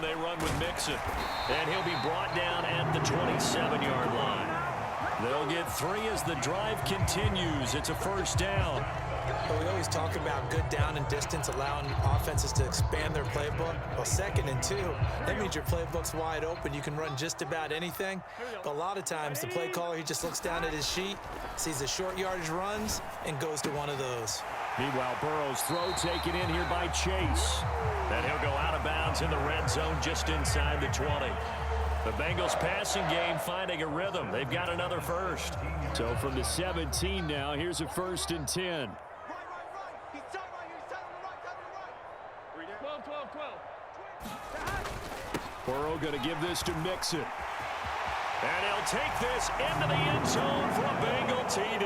They run with Mixon, and he'll be brought down at the 27-yard line. They'll get 3 as the drive continues. It's a first down. Well, we always talk about good down and distance, allowing offenses to expand their playbook. Well, 2nd and 2, that means your playbook's wide open. You can run just about anything. But a lot of times, the play caller, he just looks down at his sheet, sees the short yardage runs, and goes to one of those. Meanwhile, Burrow's throw taken in here by Chase. And he'll go out of bounds in the red zone just inside the 20. The Bengals passing game finding a rhythm. They've got another first. So from the 17 now, here's a 1st and 10. Burrow going to give this to Mixon. And he'll take this into the end zone for a Bengal TD.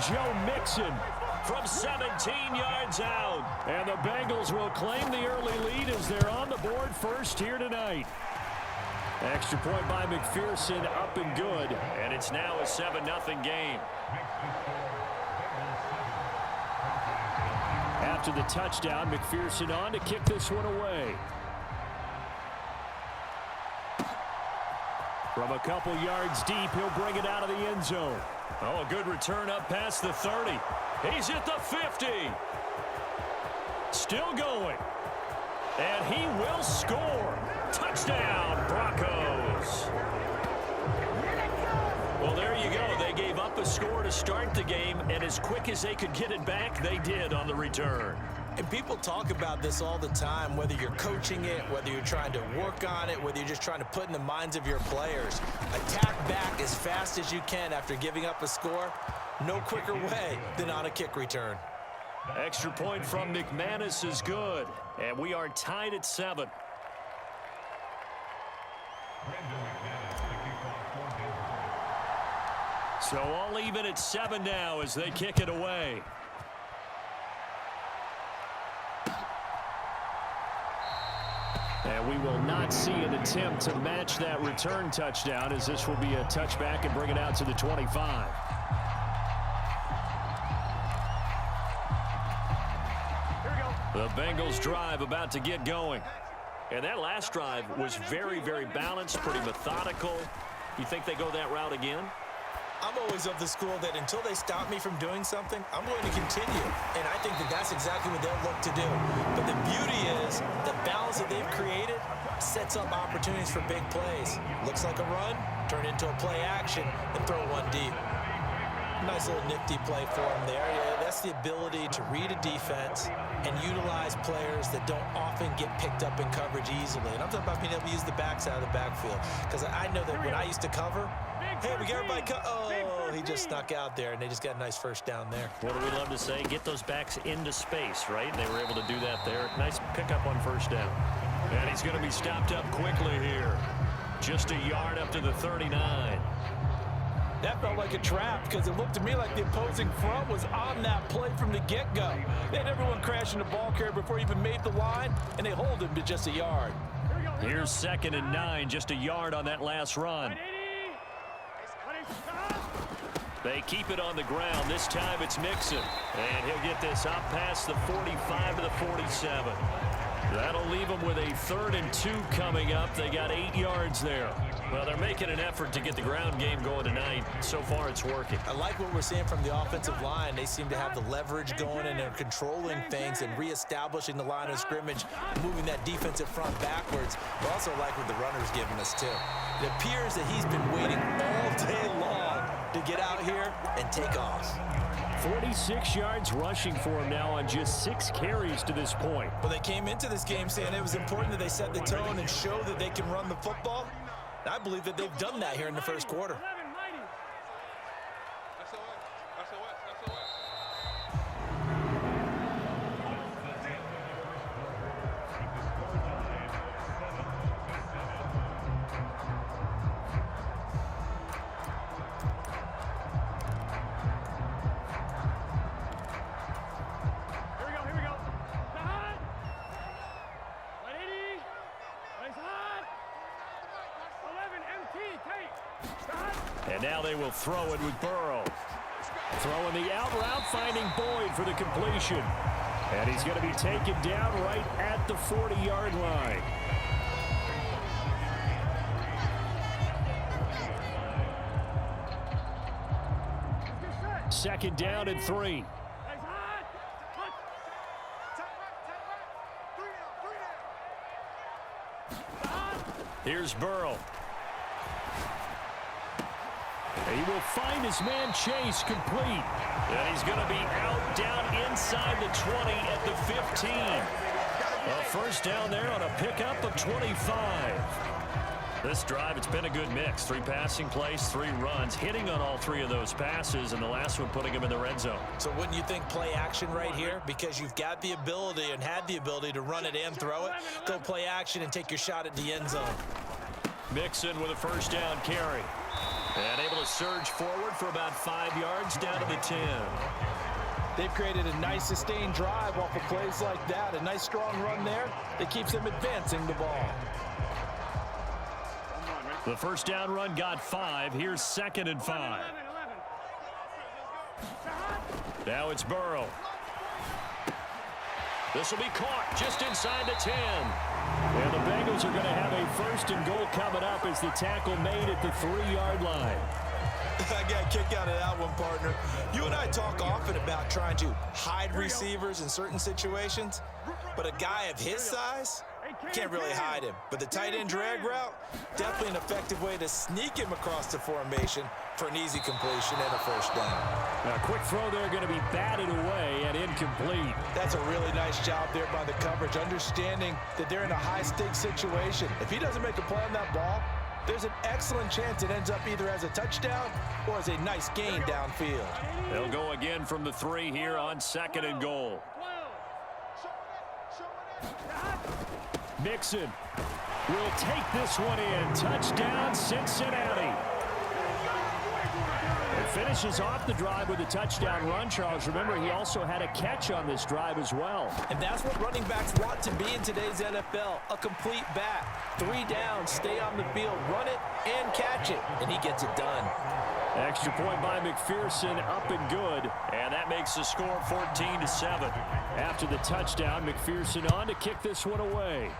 Joe Mixon from 17 yards out. And the Bengals will claim the early lead as they're on the board first here tonight. Extra point by McPherson, up and good. And it's now a 7-0 game. After the touchdown, McPherson on to kick this one away. From a couple yards deep, he'll bring it out of the end zone. Oh, a good return up past the 30. He's at the 50. Still going. And he will score. Touchdown, Broncos. Well, there you go. They gave up a score to start the game, and as quick as they could get it back, they did on the return. And people talk about this all the time, whether you're coaching it, whether you're trying to work on it, whether you're just trying to put in the minds of your players. Attack back as fast as you can after giving up a score. No quicker way than on a kick return. Extra point from McManus is good, and we are tied at 7. So all even at 7 now as they kick it away. And we will not see an attempt to match that return touchdown, as this will be a touchback and bring it out to the 25. The Bengals drive about to get going. And that last drive was very, very balanced, pretty methodical. You think they go that route again? I'm always of the school that until they stop me from doing something, I'm going to continue. And I think that that's exactly what they'll look to do. But the beauty is the balance that they've created sets up opportunities for big plays. Looks like a run, turn into a play action, and throw one deep. Nice little nifty play for him there. Yeah, that's the ability to read a defense and utilize players that don't often get picked up in coverage easily. And I'm talking about being able to use the backside of the backfield. Because I know that when I used to cover, hey, we got everybody oh, he just snuck out there, and they just got a nice first down there. What do we love to say? Get those backs into space, right? They were able to do that there. Nice pickup on first down. And he's going to be stopped up quickly here. Just a yard up to the 39. That felt like a trap because it looked to me like the opposing front was on that play from the get-go. They had everyone crashing the ball carrier before he even made the line, and they hold him to just a yard. Here's 2nd and 9, just a yard on that last run. They keep it on the ground. This time it's Mixon. And he'll get this up past the 45 to the 47. That'll leave them with a 3rd and 2 coming up. They got 8 yards there. Well, they're making an effort to get the ground game going tonight. So far, it's working. I like what we're seeing from the offensive line. They seem to have the leverage going, and they're controlling things and reestablishing the line of scrimmage, moving that defensive front backwards. But also like what the runner's giving us, too. It appears that he's been waiting all day long to get out here and take off. 46 yards rushing for him now on just 6 carries to this point. Well, they came into this game saying it was important that they set the tone and show that they can run the football. And I believe that they've done that here in the first quarter. And now they will throw it with Burrow. Throwing the out route, finding Boyd for the completion. And he's going to be taken down right at the 40-yard line. Second down and 3. Here's Burrow. He will find his man Chase complete. And he's going to be out down inside the 20 at the 15. A first down there on a pickup of 25. This drive, it's been a good mix. 3 passing plays, 3 runs, hitting on all 3 of those passes, and the last one putting him in the red zone. So wouldn't you think play action right here? Because you've got the ability and had the ability to run it and throw it. Go play action and take your shot at the end zone. Mixon with a first down carry. And able to surge forward for about 5 yards down to the 10. They've created a nice sustained drive off of plays like that. A nice strong run there that keeps them advancing the ball. The first down run got 5. Here's second and 5. Now it's Burrow. This will be caught just inside the 10. And the Bengals are going to have a first and goal coming up as the tackle made at the 3-yard line. I got a kick out of that one, partner. You and I talk often about trying to hide receivers in certain situations, but a guy of his size can't really hide him. But the tight end drag route, definitely an effective way to sneak him across the formation for an easy completion and a first down. Now, a quick throw there going to be batted away and incomplete. That's a really nice job there by the coverage, understanding that they're in a high-stakes situation. If he doesn't make a play on that ball, there's an excellent chance it ends up either as a touchdown or as a nice gain downfield. They'll go again from the 3 here on second and goal. Mixon will take this one in. Touchdown, Cincinnati. It finishes off the drive with a touchdown run, Charles. Remember, he also had a catch on this drive as well. And that's what running backs want to be in today's NFL, a complete back. 3 down, stay on the field, run it, and catch it. And he gets it done. Extra point by McPherson, up and good. And that makes the score 14-7. After the touchdown, McPherson on to kick this one away.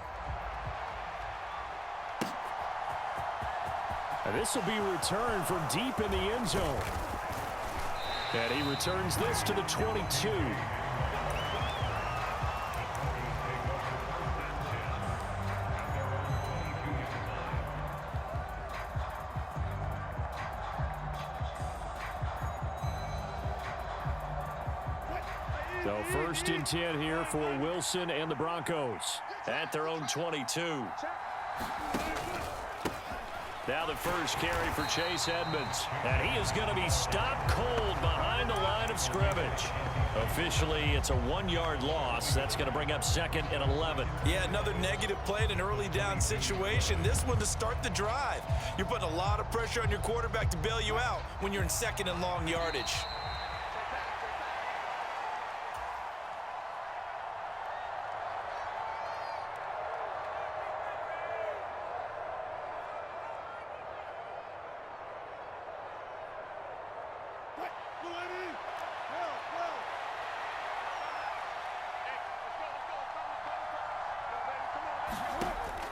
And this will be returned from deep in the end zone. And he returns this to the 22. So first and 10 here for Wilson and the Broncos at their own 22. Now the first carry for Chase Edmonds. And he is going to be stopped cold behind the line of scrimmage. Officially, it's a 1-yard loss. That's going to bring up second and 11. Yeah, another negative play in an early down situation. This one to start the drive. You're putting a lot of pressure on your quarterback to bail you out when you're in second and long yardage.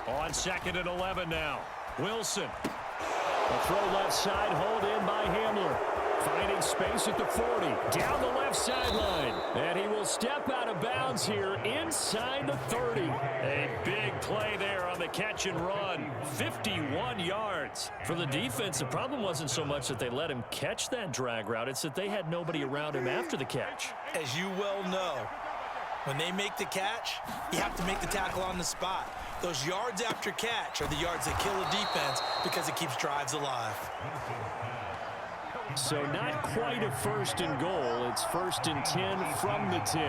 On second and 11 now. Wilson. A throw left side, hold in by Hamler. Finding space at the 40. Down the left sideline. And he will step out of bounds here inside the 30. A big play there on the catch and run. 51 yards. For the defense, the problem wasn't so much that they let him catch that drag route. It's that they had nobody around him after the catch. As you well know, when they make the catch, you have to make the tackle on the spot. Those yards after catch are the yards that kill a defense because it keeps drives alive. So not quite a first and goal. It's first and 10 from the 10.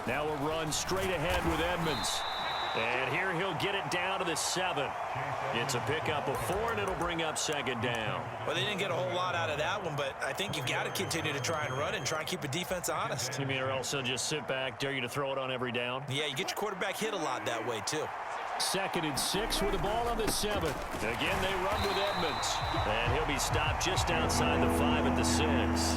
Now a run straight ahead with Edmonds. And here he'll get it down to the 7. It's a pickup of 4, and it'll bring up second down. Well, they didn't get a whole lot out of that one, but I think you've got to continue to try and run and try and keep a defense honest. You mean or else they'll just sit back, dare you to throw it on every down? Yeah, you get your quarterback hit a lot that way, too. Second and 6 with the ball on the 7. Again, they run with Edmonds. And he'll be stopped just outside the 5 at the 6.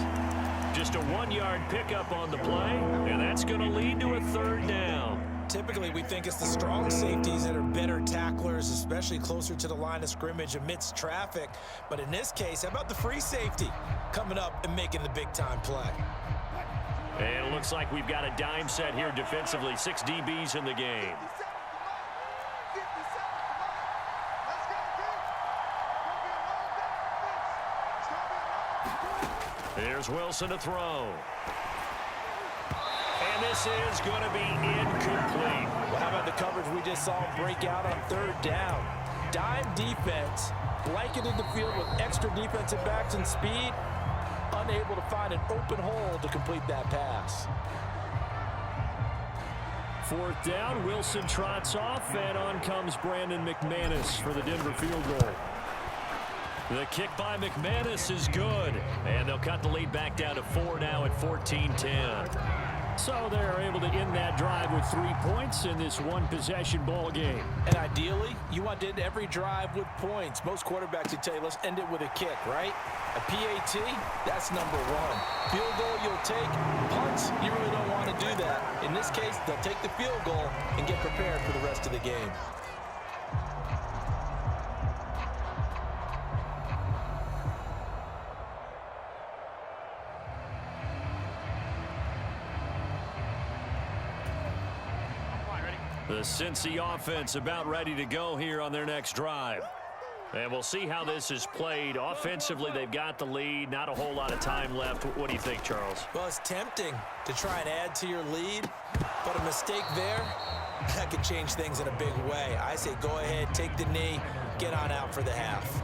just a 1-yard pickup on the play, and that's going to lead to a 3rd down. Typically, we think it's the strong safeties that are better tacklers, especially closer to the line of scrimmage amidst traffic. But in this case, how about the free safety coming up and making the big-time play? And it looks like we've got a dime set here defensively. 6 DBs in the game. Here's Wilson to throw. And this is going to be incomplete. Well, how about the coverage we just saw break out on 3rd down? Dime defense, blanketed the field with extra defensive backs and speed, unable to find an open hole to complete that pass. 4th down, Wilson trots off, and on comes Brandon McManus for the Denver field goal. The kick by McManus is good, and they'll cut the lead back down to 4 now at 14-10. So they're able to end that drive with 3 points in this one-possession ball game. And ideally, you want to end every drive with points. Most quarterbacks would tell you, let's end it with a kick, right? A PAT, that's number 1. Field goal you'll take. Punts, you really don't want to do that. In this case, they'll take the field goal and get prepared for the rest of the game. The Cincy offense about ready to go here on their next drive. And we'll see how this is played. Offensively, they've got the lead. Not a whole lot of time left. What do you think, Charles? Well, it's tempting to try and add to your lead, but a mistake there, that could change things in a big way. I say go ahead, take the knee, get on out for the half.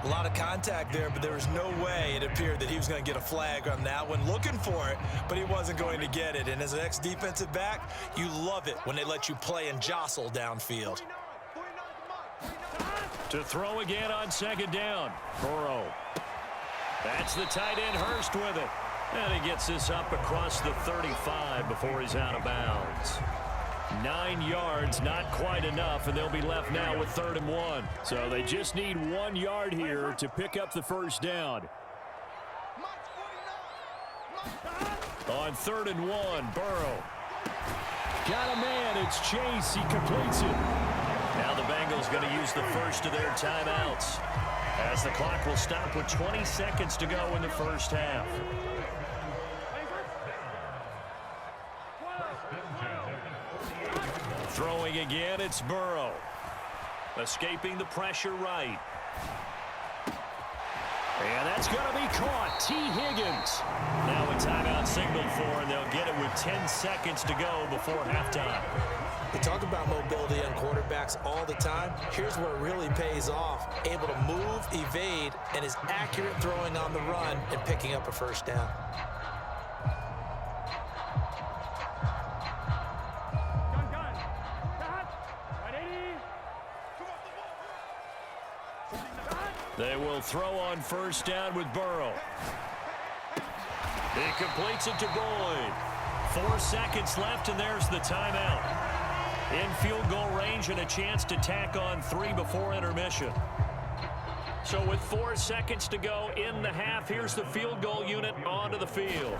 A lot of contact there, but there was no way it appeared that he was going to get a flag on that one. Looking for it, but he wasn't going to get it. And as an ex-defensive back, you love it when they let you play and jostle downfield. To throw again on 2nd down. Burrow. That's the tight end Hurst with it. And he gets this up across the 35 before he's out of bounds. 9 yards, not quite enough, and they'll be left now with 3rd and 1. So they just need 1 yard here to pick up the 1st down. On 3rd and 1, Burrow. Got a man, it's Chase, he completes it. Now the Bengals going to use the first of their timeouts, as the clock will stop with 20 seconds to go in the first half. Throwing again, it's Burrow. Escaping the pressure right. And that's going to be caught. T. Higgins. Now a timeout signaled for, and they'll get it with 10 seconds to go before halftime. We talk about mobility on quarterbacks all the time. Here's where it really pays off. Able to move, evade, and is accurate throwing on the run and picking up a 1st down. They will throw on 1st down with Burrow. He completes it to Boyd. 4 seconds left, and there's the timeout. In field goal range and a chance to tack on 3 before intermission. So with 4 seconds to go in the half, here's the field goal unit onto the field.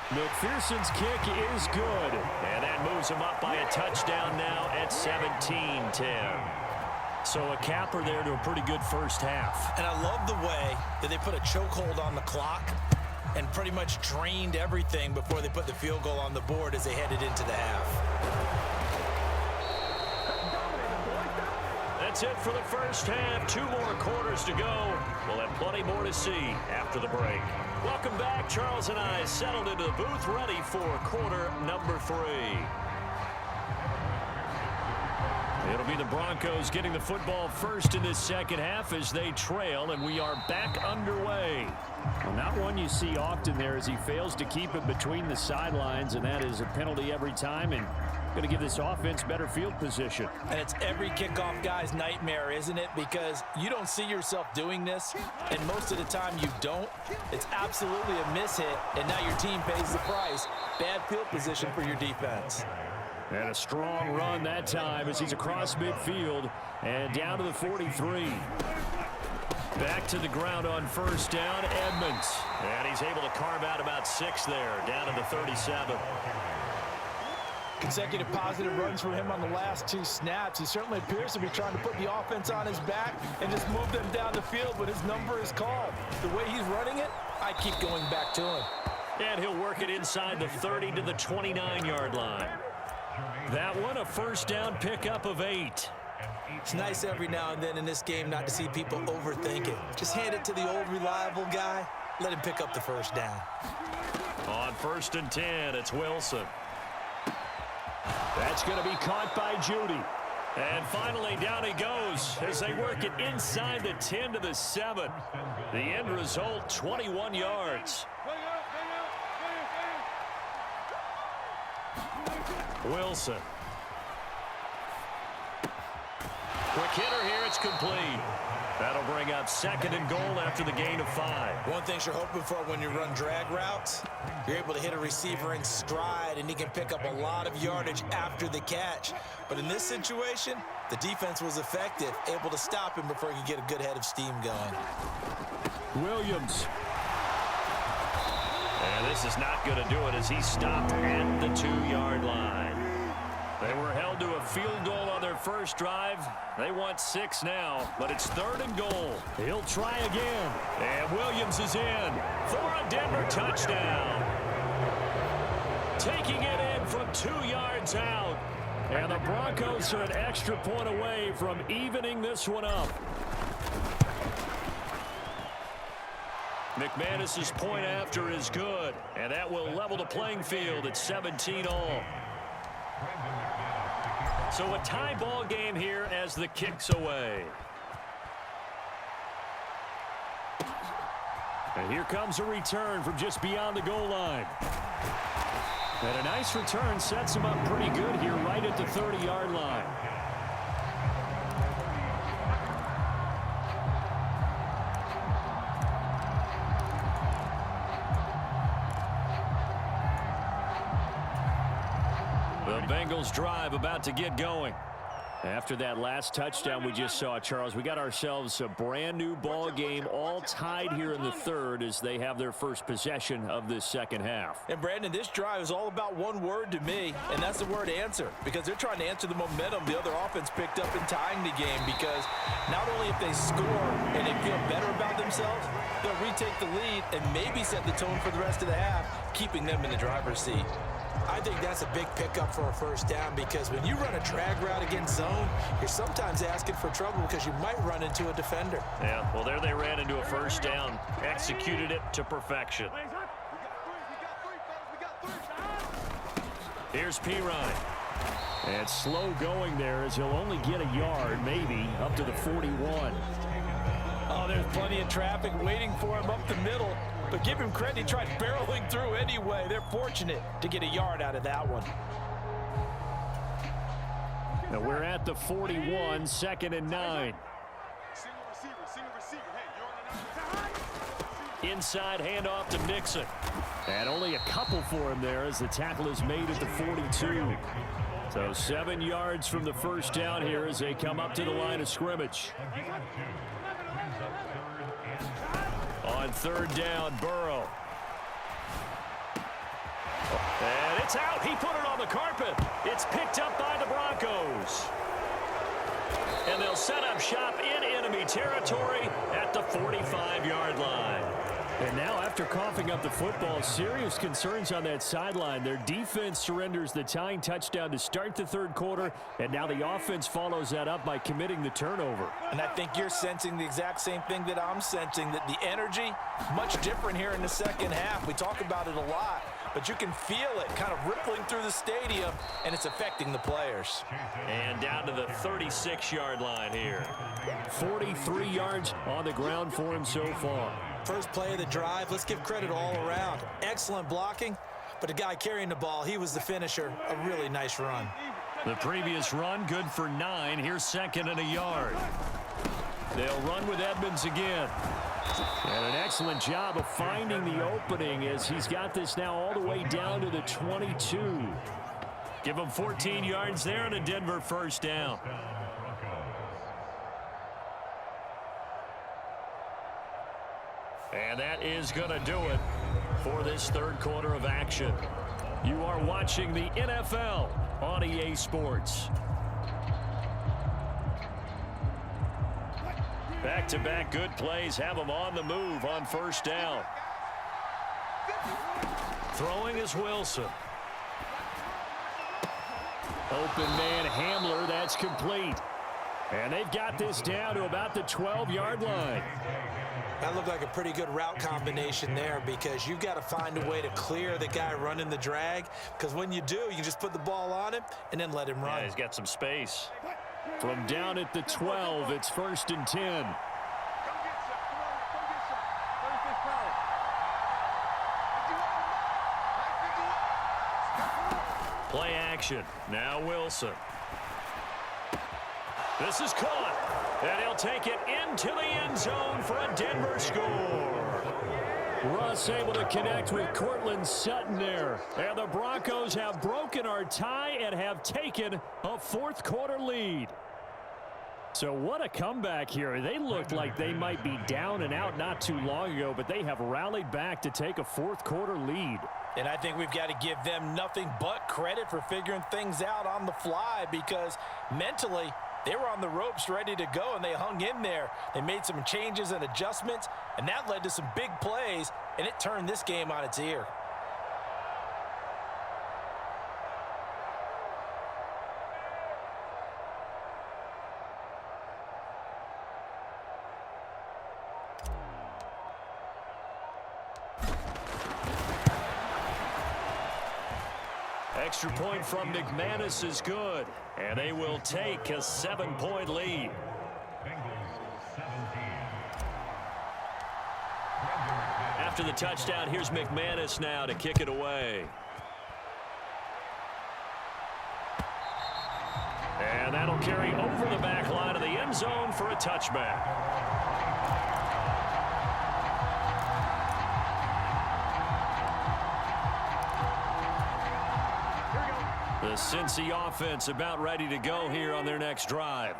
McPherson's kick is good. And that moves him up by a touchdown now at 17-10. So a capper there to a pretty good first half. And I love the way that they put a chokehold on the clock and pretty much drained everything before they put the field goal on the board as they headed into the half. That's it for the first half. 2 more quarters to go. We'll have plenty more to see after the break. Welcome back. Charles and I settled into the booth, ready for quarter number 3. It'll be the Broncos getting the football first in this second half as they trail, and we are back underway. Well, not one you see often there as he fails to keep it between the sidelines, and that is a penalty every time, and going to give this offense better field position. And it's every kickoff guy's nightmare, isn't it? Because you don't see yourself doing this, and most of the time you don't. It's absolutely a mishit, and now your team pays the price. Bad field position for your defense. And a strong run that time as he's across midfield and down to the 43. Back to the ground on first down, Edmonds. And he's able to carve out about 6 there, down to the 37. Consecutive positive runs from him on the last 2 snaps. He certainly appears to be trying to put the offense on his back and just move them down the field when his number is called. The way he's running it, I keep going back to him. And he'll work it inside the 30 to the 29-yard line. That one, a first down pickup of 8. It's nice every now and then in this game not to see people overthink it. Just hand it to the old reliable guy. Let him pick up the first down. On 1st and 10, it's Wilson. That's going to be caught by Judy. And finally, down he goes as they work it inside the 10 to the 7. The end result, 21 yards. Wilson. Quick hitter here, it's complete. That'll bring up 2nd and goal after the gain of 5. One thing you're hoping for when you run drag routes, you're able to hit a receiver in stride, and he can pick up a lot of yardage after the catch. But in this situation, the defense was effective, able to stop him before he could get a good head of steam going. Williams. And this is not going to do it as he stopped at the 2-yard line. They were held to a field goal on their first drive. They want 6 now, but it's 3rd and goal. He'll try again. And Williams is in for a Denver touchdown. Taking it in from 2 yards out. And the Broncos are an extra point away from evening this one up. McManus's point after is good, and that will level the playing field at 17 all. So a tie ball game here as the kick's away. And here comes a return from just beyond the goal line. And a nice return sets him up pretty good here right at the 30-yard line. The Bengals drive about to get going. After that last touchdown we just saw, Charles, we got ourselves a brand new ball game, all tied here in the 3rd as they have their first possession of this second half. And Brandon, this drive is all about one word to me, and that's the word answer, because they're trying to answer the momentum the other offense picked up in tying the game, because not only if they score and they feel better about themselves, they'll retake the lead and maybe set the tone for the rest of the half, keeping them in the driver's seat. I think that's a big pickup for a first down, because when you run a drag route against zone, you're sometimes asking for trouble because you might run into a defender. Yeah, well, there they ran into a first down, executed it to perfection. Here's Pirine. And slow going there as he'll only get a yard, maybe, up to the 41. Oh, there's plenty of traffic waiting for him up the middle. But give him credit, he tried barreling through anyway. They're fortunate to get a yard out of that one. Now we're at the 41, 2nd and 9. Inside handoff to Mixon. And only a couple for him there as the tackle is made at the 42. So 7 yards from the first down here as they come up to the line of scrimmage. On 3rd down, Burrow. And it's out. He put it on the carpet. It's picked up by the Broncos. And they'll set up shop in enemy territory at the 45-yard line. And now, after coughing up the football, serious concerns on that sideline. Their defense surrenders the tying touchdown to start the 3rd quarter, and now the offense follows that up by committing the turnover. And I think you're sensing the exact same thing that I'm sensing, that the energy, much different here in the second half. We talk about it a lot, but you can feel it kind of rippling through the stadium, and it's affecting the players. And down to the 36-yard line here. 43 yards on the ground for him so far. First play of the drive, let's give credit all around. Excellent blocking, but the guy carrying the ball, he was the finisher. A really nice run. The previous run, good for 9. Here's 2nd and a yard. They'll run with Edmonds again. And an excellent job of finding the opening as he's got this now all the way down to the 22. Give him 14 yards there and a Denver first down. And that is going to do it for this third quarter of action. You are watching the NFL on EA Sports. Back-to-back good plays have them on the move on first down. Throwing is Wilson. Open man Hamler, that's complete. And they've got this down to about the 12-yard line. That looked like a pretty good route combination there because you've got to find a way to clear the guy running the drag, because when you do, you just put the ball on him and then let him run. Yeah, he's got some space. From down at the 12, it's 1st and 10. Play action. Now Wilson. This is caught. And he'll take it into the end zone for a Denver score. Russ able to connect with Cortland Sutton there. And the Broncos have broken our tie and have taken a fourth quarter lead. So what a comeback here. They looked like they might be down and out not too long ago, but they have rallied back to take a fourth quarter lead. And I think we've got to give them nothing but credit for figuring things out on the fly, because mentally they were on the ropes ready to go, and they hung in there. They made some changes and adjustments, and that led to some big plays, and it turned this game on its ear. Extra point from McManus is good, and they will take a 7-point lead. After the touchdown, here's McManus now to kick it away. And that'll carry over the back line of the end zone for a touchback. The Cincy offense about ready to go here on their next drive.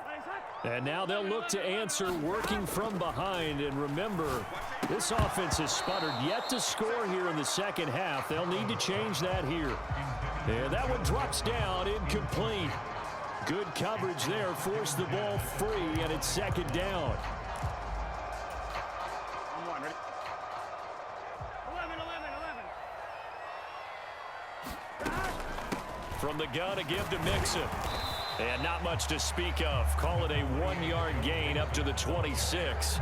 And now they'll look to answer working from behind. And remember, this offense has sputtered yet to score here in the second half. They'll need to change that here. And that one drops down, incomplete. Good coverage there, forced the ball free, and it's second down. From the gun to give to Mixon. And not much to speak of. Call it a 1-yard gain up to the 26.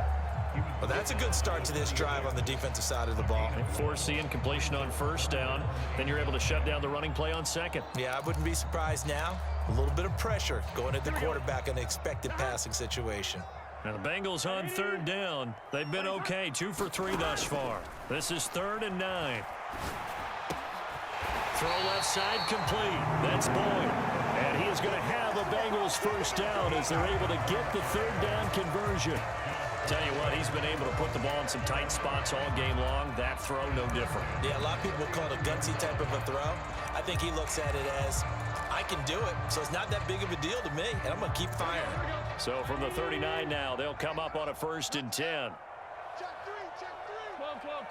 Well, that's a good start to this drive on the defensive side of the ball. Force the incompletion on first down. Then you're able to shut down the running play on second. Yeah, I wouldn't be surprised now. A little bit of pressure going at the quarterback in the expected passing situation. Now the Bengals on third down. They've been okay, 2 for 3 thus far. This is 3rd and 9. Throw left side complete. That's Boyd. And he is going to have a Bengals first down as they're able to get the third down conversion. Tell you what, he's been able to put the ball in some tight spots all game long. That throw, no different. Yeah, a lot of people call it a gutsy type of a throw. I think he looks at it as, I can do it, so it's not that big of a deal to me, and I'm going to keep firing. So from the 39 now, they'll come up on a 1st and 10. Check 3.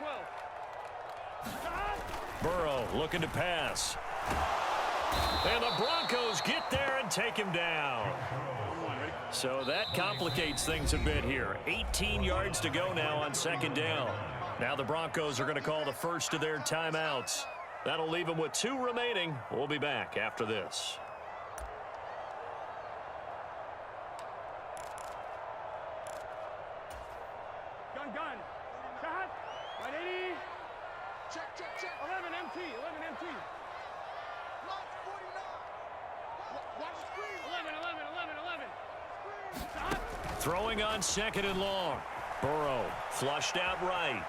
12. Burrow looking to pass. And the Broncos get there and take him down. So that complicates things a bit here. 18 yards to go now on second down. Now the Broncos are going to call the first of their timeouts. That'll leave them with 2 remaining. We'll be back after this. Gun. Shot. 180. Check. 11 MT. Lock 49. Watch the screen. 11. Shot. Throwing on 2nd and long. Burrow flushed out right.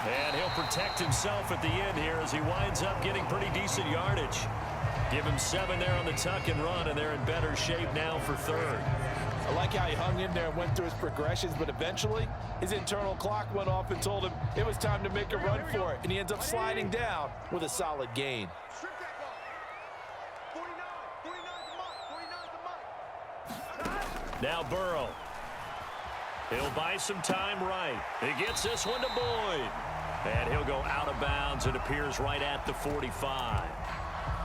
And he'll protect himself at the end here as he winds up getting pretty decent yardage. Give him 7 there on the tuck and run, and they're in better shape now for 3rd. I like how he hung in there and went through his progressions, but eventually his internal clock went off and told him it was time to make a run for it, and he ends up sliding down with a solid gain. Strip that ball. 49. 49's the mark. Now Burrow. He'll buy some time right. He gets this one to Boyd. And he'll go out of bounds. It appears right at the 45.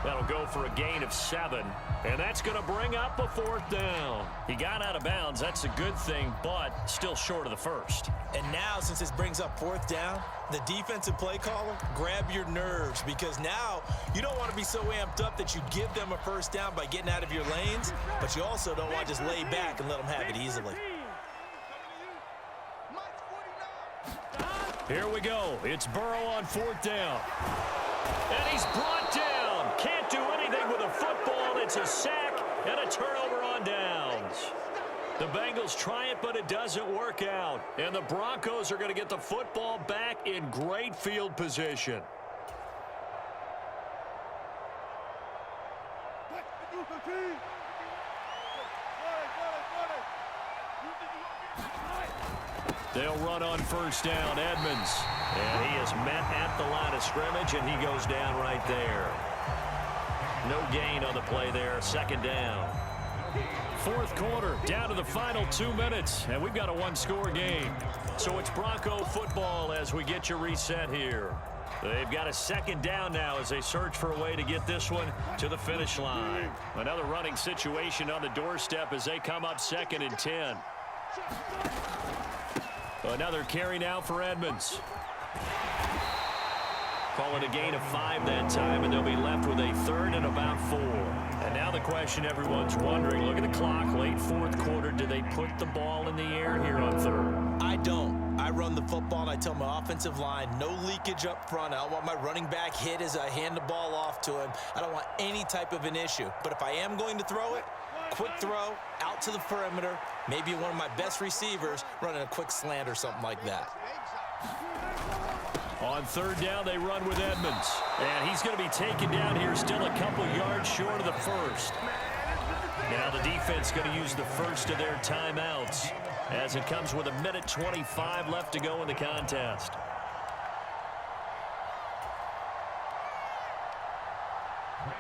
That'll go for a gain of 7. And that's going to bring up a 4th down. He got out of bounds. That's a good thing, but still short of the first. And now, since this brings up 4th down, the defensive play caller, grab your nerves, because now you don't want to be so amped up that you give them a 1st down by getting out of your lanes, but you also don't want to just lay back and let them have it easily. Here we go. It's Burrow on 4th down. And he's brought down. Can't do anything with a football. It's a sack and a turnover on downs. The Bengals try it, but it doesn't work out. And the Broncos are going to get the football back in great field position. They'll run on 1st down, Edmonds. And he is met at the line of scrimmage, and he goes down right there. No gain on the play there, 2nd down. 4th quarter, down to the final 2 minutes, and we've got a 1-score game. So it's Bronco football as we get you reset here. They've got a 2nd down now as they search for a way to get this one to the finish line. Another running situation on the doorstep as they come up 2nd and 10. Another carry now for Edmonds. Call it a gain of 5 that time, and they'll be left with a 3rd and about 4. And now the question everyone's wondering, look at the clock, late 4th quarter, do they put the ball in the air here on 3rd? I don't. I run the football, and I tell my offensive line, no leakage up front. I don't want my running back hit as I hand the ball off to him. I don't want any type of an issue. But if I am going to throw it, quick throw, out to the perimeter, maybe one of my best receivers running a quick slant or something like that. On 3rd down, they run with Edmonds. And he's going to be taken down here, still a couple yards short of the 1st. Now the defense going to use the 1st of their timeouts as it comes with 1:25 left to go in the contest.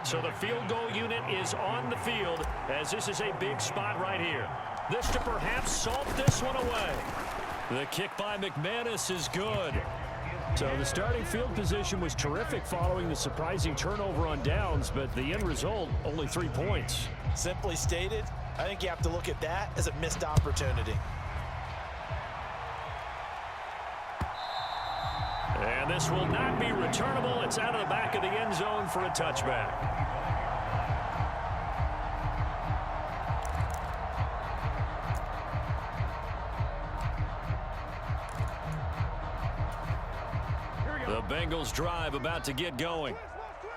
So the field goal unit is on the field as this is a big spot right here. This to perhaps salt this one away. The kick by McManus is good. So the starting field position was terrific following the surprising turnover on downs, but the end result, only 3 points. Simply stated, I think you have to look at that as a missed opportunity. And this will not be returnable. It's out of the back of the end zone for a touchback. The Bengals drive about to get going.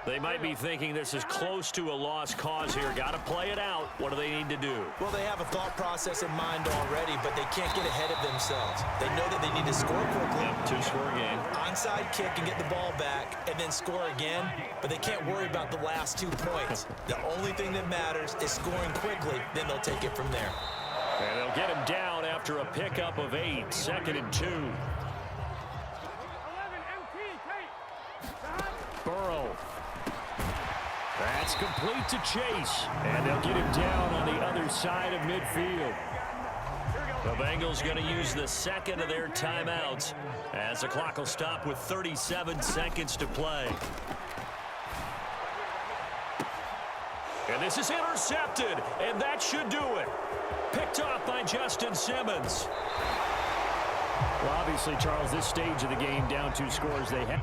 They might be thinking this is close to a lost cause here. Got to play it out. What do they need to do? Well, they have a thought process in mind already, but they can't get ahead of themselves. They know that they need to score quickly. Yep, 2-score game. Onside kick and get the ball back and then score again, but they can't worry about the last 2 points. The only thing that matters is scoring quickly, then they'll take it from there. And they'll get him down after a pickup of 8, 2nd and 2. Burrow. That's complete to Chase. And they'll get him down on the other side of midfield. The Bengals going to use the 2nd of their timeouts as the clock will stop with 37 seconds to play. And this is intercepted, and that should do it. Picked off by Justin Simmons. Well, obviously, Charles, this stage of the game, down 2 scores, they have.